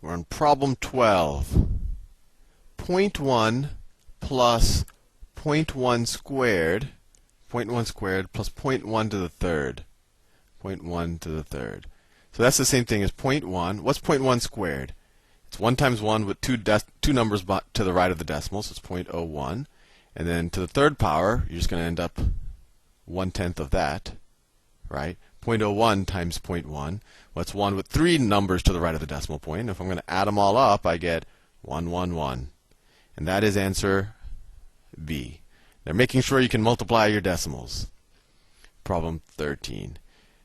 We're on problem 12. 0.1 plus 0.1 squared, 0.1 squared plus 0.1 to the third. 0.1 to the third. So that's the same thing as 0.1. What's 0.1 squared? It's 1 times 1 with two numbers to the right of the decimal, so it's 0.01. And then to the third power, you're just going to end up 1/10 of that, right? 0.01 times 0.1. What's 1 with 3 numbers to the right of the decimal point? If I'm going to add them all up, I get 111. And that is answer B. They're making sure you can multiply your decimals. Problem 13.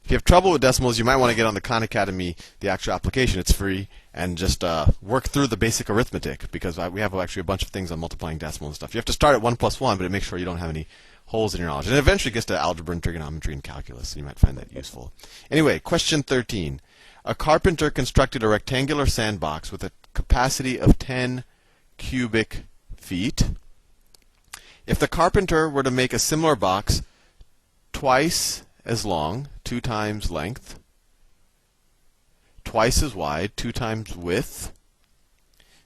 If you have trouble with decimals, you might want to get on the Khan Academy, the actual application. It's free, and just work through the basic arithmetic, because we have actually a bunch of things on multiplying decimals and stuff. You have to start at 1 plus 1, but it makes sure you don't have any holes in your knowledge. And it eventually gets to algebra and trigonometry and calculus, and you might find that useful. Anyway, question 13. A carpenter constructed a rectangular sandbox with a capacity of 10 cubic feet. If the carpenter were to make a similar box twice as long, 2 times length, twice as wide, 2 times width,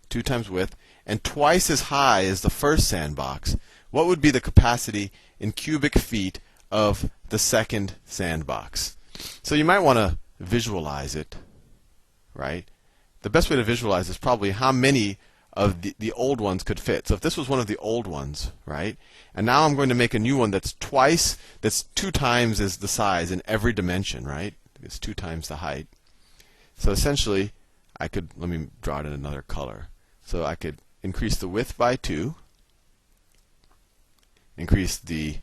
2 times width, and twice as high as the first sandbox, what would be the capacity in cubic feet of the second sandbox? So you might want to visualize it, right? The best way to visualize is probably how many of the old ones could fit. So if this was one of the old ones, right? And now I'm going to make a new one that's 2 times as the size in every dimension, right? It's 2 times the height. So essentially, let me draw it in another color. So I could increase the width by 2, increase the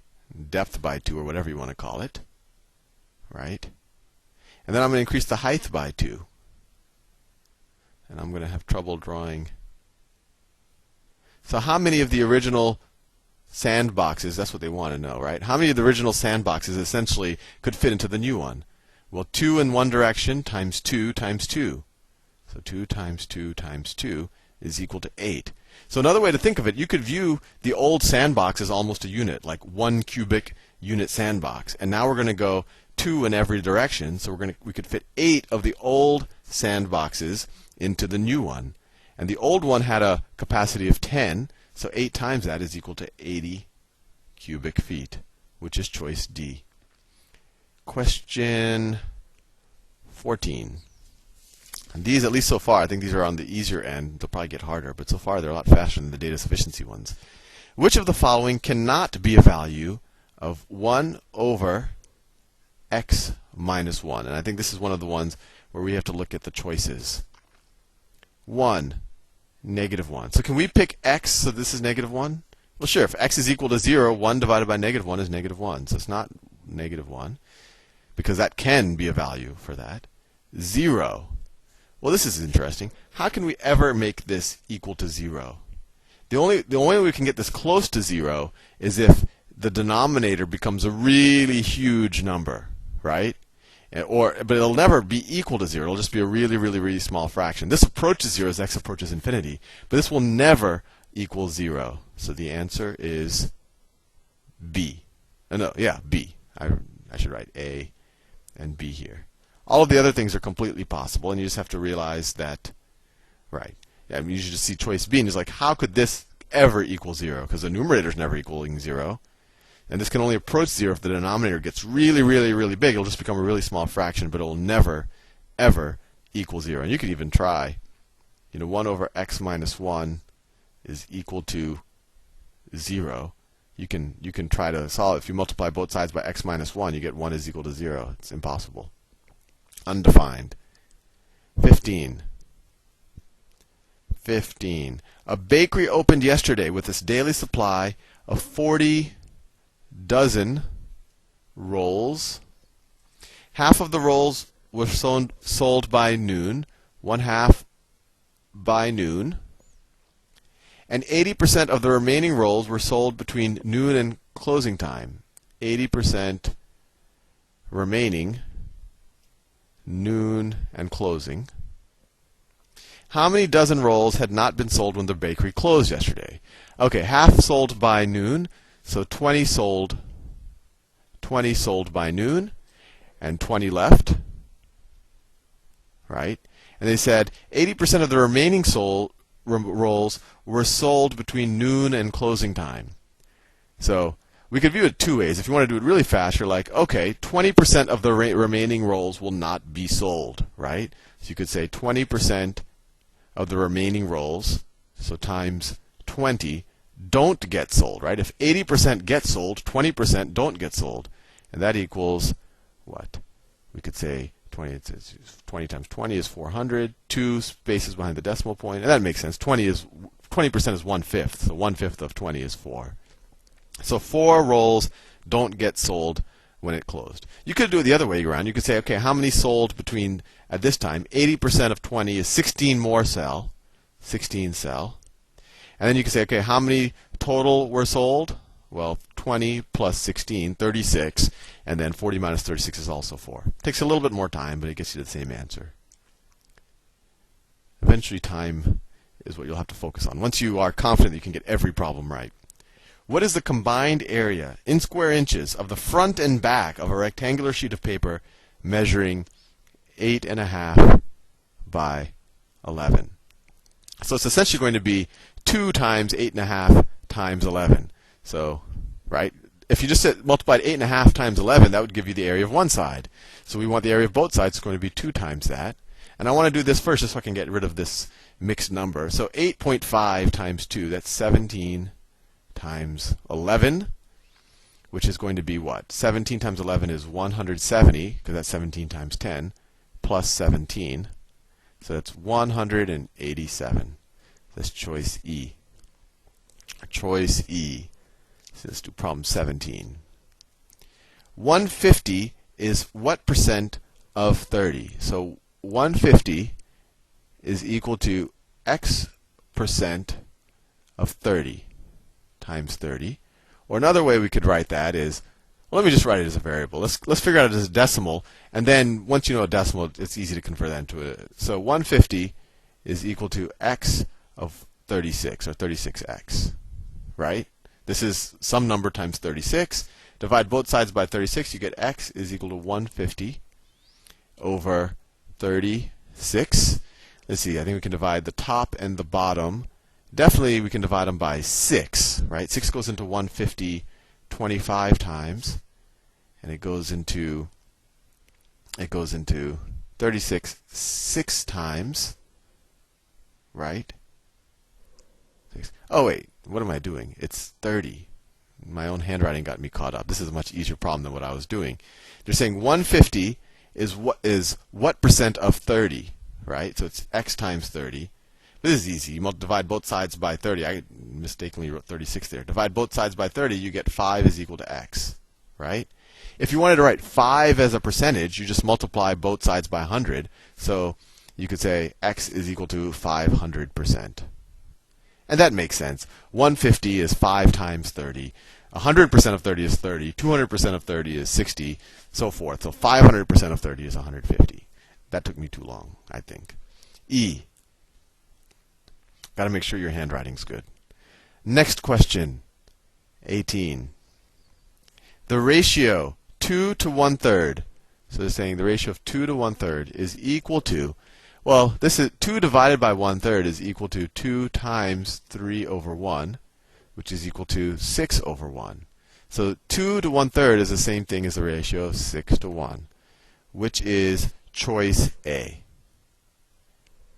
depth by 2, or whatever you want to call it, right? And then I'm going to increase the height by 2. And I'm going to have trouble drawing. So how many of the original sandboxes, that's what they want to know, right? How many of the original sandboxes essentially could fit into the new one? Well, 2 in one direction times 2 times 2. So 2 times 2 times 2 is equal to 8. So another way to think of it, you could view the old sandbox as almost a unit, like 1 cubic unit sandbox. And now we're going to go 2 in every direction, so we could fit 8 of the old sandboxes into the new one. And the old one had a capacity of 10, so 8 times that is equal to 80 cubic feet, which is choice D. Question 14. And these, at least so far, I think these are on the easier end. They'll probably get harder, but so far they're a lot faster than the data sufficiency ones. Which of the following cannot be a value of 1 over x minus 1? And I think this is one of the ones where we have to look at the choices. 1, negative 1. So can we pick x so this is negative 1? Well, sure. If x is equal to 0, 1 divided by negative 1 is negative 1. So it's not negative 1, because that can be a value for that. 0. Well, this is interesting. How can we ever make this equal to 0? The only way we can get this close to 0 is if the denominator becomes a really huge number, right? But it'll never be equal to 0. It'll just be a really, really, really small fraction. This approaches 0 as x approaches infinity, but this will never equal 0. So the answer is B. B. I should write A and B here. All of the other things are completely possible, and you just have to realize that, right? Yeah, I mean, you should just see choice B, and it's like, how could this ever equal 0? Because the numerator is never equaling 0. And this can only approach 0 if the denominator gets really, really, really big. It'll just become a really small fraction, but it will never, ever equal 0. And you could even try, 1 over x minus 1 is equal to 0. You can try to solve it. If you multiply both sides by x minus 1, you get 1 is equal to 0. It's impossible. Undefined. 15. 15. A bakery opened yesterday with its daily supply of 40 dozen rolls. Half of the rolls were sold by noon, 1/2 by noon, and 80% of the remaining rolls were sold between noon and closing time. 80% remaining, noon and closing. How many dozen rolls had not been sold when the bakery closed yesterday? Okay, half sold by noon, so 20 sold by noon, and 20 left, right? and they said 80% of the remaining rolls were sold between noon and closing time. So we could view it two ways. If you want to do it really fast, you're like, okay, 20% of the remaining rolls will not be sold, right? So you could say 20% of the remaining rolls, so times 20, don't get sold, right? If 80% get sold, 20% don't get sold. And that equals what? We could say 20 times 20 is 400, 2 spaces behind the decimal point, and that makes sense. 20% is 1/5, so 1/5 of 20 is 4. So 4 rolls don't get sold when it closed. You could do it the other way around. You could say, okay, how many sold between, at this time, 80% of 20 is 16 more sell, 16 sell. And then you can say, okay, how many total were sold? Well, 20 plus 16, 36, and then 40 minus 36 is also 4. Takes a little bit more time, but it gets you to the same answer. Eventually, time is what you'll have to focus on, once you are confident that you can get every problem right. What is the combined area in square inches of the front and back of a rectangular sheet of paper measuring 8.5 by 11? So it's essentially going to be 2 times 8.5 times 11. So, right, if you just multiplied 8.5 times 11, that would give you the area of one side. So we want the area of both sides. It's going to be 2 times that. And I want to do this first just so I can get rid of this mixed number. So 8.5 times 2, that's 17 times 11, which is going to be what? 17 times 11 is 170, because that's 17 times 10, plus 17. So that's 187. That's choice E. Choice E. So let's do problem 17. 150 is what percent of 30? So 150 is equal to x percent of 30 times 30. Or another way we could write that is, well, let me just write it as a variable. Let's figure out it as a decimal, and then once you know a decimal, it's easy to convert that into a. So 150 is equal to x of 36, or 36x, right? This is some number times 36. Divide both sides by 36, you get x is equal to 150 over 36. Let's see, I think we can divide the top and the bottom. Definitely we can divide them by 6, right? 6 goes into 150 25 times, and it goes into 36 6 times, right? Oh wait, what am I doing? It's 30. My own handwriting got me caught up. This is a much easier problem than what I was doing. They're saying 150 is what percent of 30, right? So it's x times 30. This is easy. You divide both sides by 30. I mistakenly wrote 36 there. Divide both sides by 30, you get 5 is equal to x, right? If you wanted to write 5 as a percentage, you just multiply both sides by 100. So you could say x is equal to 500%. And that makes sense. 150 is 5 times 30. 100% of 30 is 30. 200% of 30 is 60, so forth. So 500% of 30 is 150. That took me too long, I think. E. Got to make sure your handwriting's good. Next question, 18. The ratio 2 to 1/3. So they're saying the ratio of 2 to 1/3 is equal to, well, this is 2 divided by 1/3 is equal to 2 times 3 over 1, which is equal to 6 over 1. So 2 to 1/3 is the same thing as the ratio of 6 to 1, which is choice A.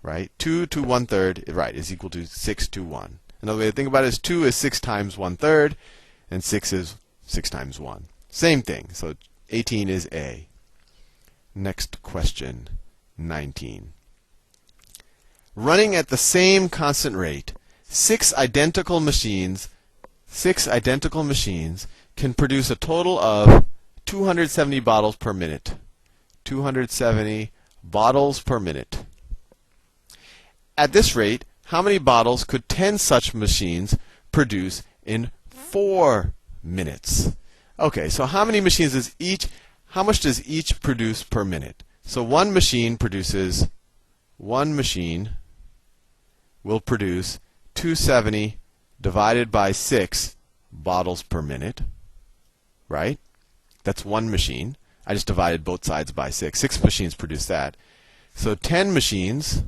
Right? 2 to 1/3, right, is equal to 6 to 1. Another way to think about it is 2 is 6 times 1/3, and 6 is 6 times 1. Same thing. So 18 is A. Next question, 19. Running at the same constant rate, 6 identical machines can produce a total of 270 bottles per minute. 270 bottles per minute. At this rate, how many bottles could 10 such machines produce in 4 minutes? Okay, so how many machines does how much does each produce per minute? So one machine will produce 270 divided by 6 bottles per minute, right? That's one machine. I just divided both sides by 6. 6 machines produce that. So 10 machines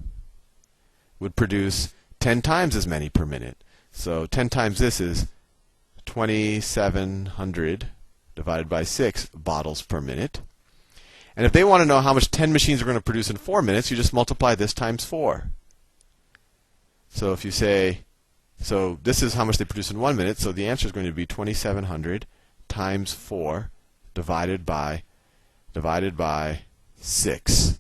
would produce 10 times as many per minute. So 10 times this is 2,700 divided by 6 bottles per minute. And if they want to know how much 10 machines are going to produce in 4 minutes, you just multiply this times 4. So if you say, so this is how much they produce in 1 minute, so the answer is going to be 2,700 times 4 divided by 6.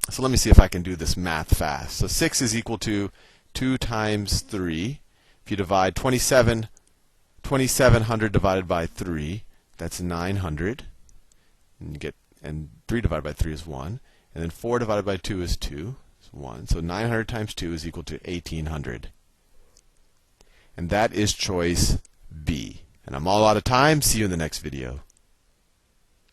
So let me see if I can do this math fast. So 6 is equal to 2 times 3. If you divide 2,700 divided by 3, that's 900. And you get, and 3 divided by 3 is 1. And then 4 divided by 2 is 2. It's 1. So 900 times 2 is equal to 1,800. And that is choice B. And I'm all out of time. See you in the next video.